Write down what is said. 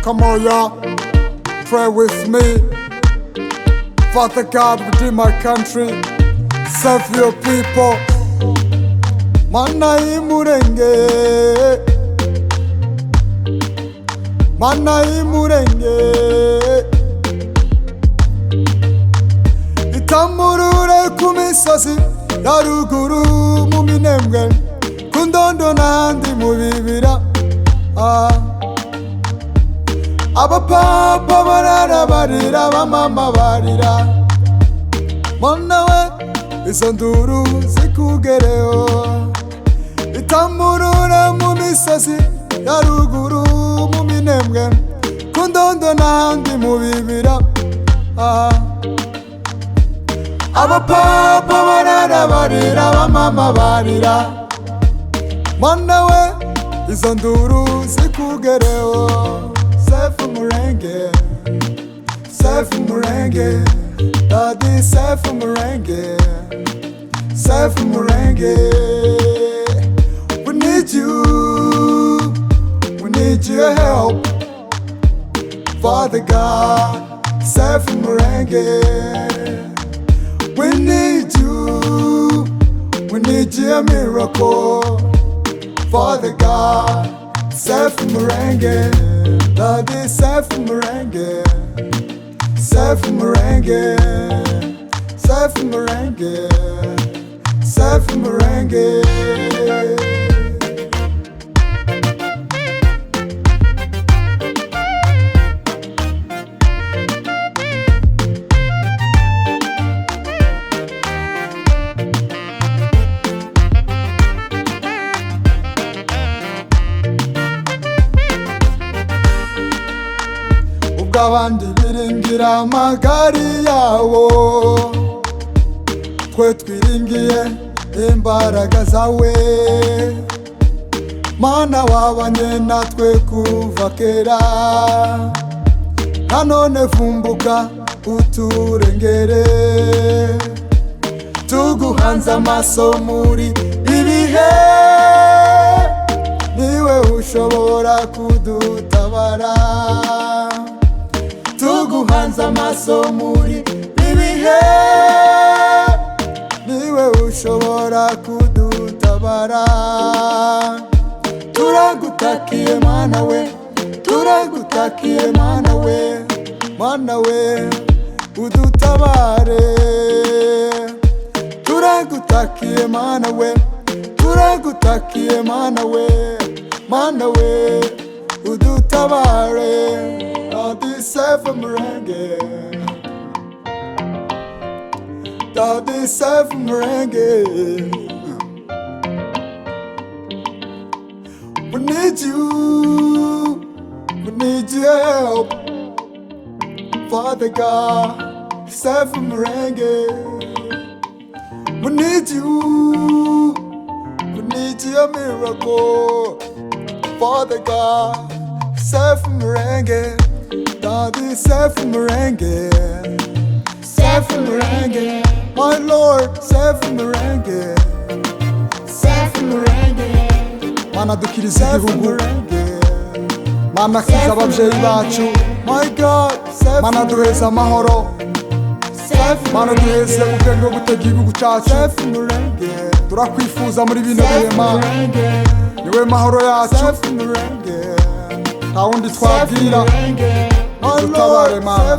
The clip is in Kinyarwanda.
Come on, y'all, pray with me. Father God, redeem my country, save your people. Mana imurenge, mana imurenge. Itamurure kumisozi ya ruguru mu minembwe, kundondo nandi mu bibira. Abapapa barara barira, abamama barira. Mana we, izo nduru zikugereho. Itamurura mu misozi ya ruguru mu minembwe, kundondo nandi mu bibira. Abapapa barara barira, abamama barira. Mana we, izo nduru zikugereho. Save Murenge, save Murenge, Daddy save Murenge, save Murenge. We need your help, Father God, save Murenge. We need your miracle, Father God, save Murenge. Daddy save Murenge, save Murenge, save Murenge, save Murenge. Abandi biringira amagari yawo, twe twiringiye imbaraga zawe. Mana wabanye natwe kuva kera, nanone vumbuka uturengere. Tuguhanze amaso muri ibihe, niwe ushobora kudutabara. Tuguhanze amaso muri ibihe, niwe ushobora kudutabara. Turagutakiye Mana we, turagutakiye Mana we, Mana we udutabare. Turagutakiye Mana we, turagutakiye Mana we, Mana we udutabare. Daddy save Murenge, Daddy save Murenge. We need your help, Father God, save Murenge. We need your miracle, Father God, save Murenge. Daddy save Murenge, save Murenge. My Lord save Murenge, save Murenge. Mana dukiriza igihugu, Mana kiza ababyeyi bacu. My God save, Mana duheza amahoro, Mana duheze ubwenge bwo gutega igihugu cyacu. Turakwifuza muri bino birema, niwe mahoro yacu, nta wundi twabwira. Utabare Mana.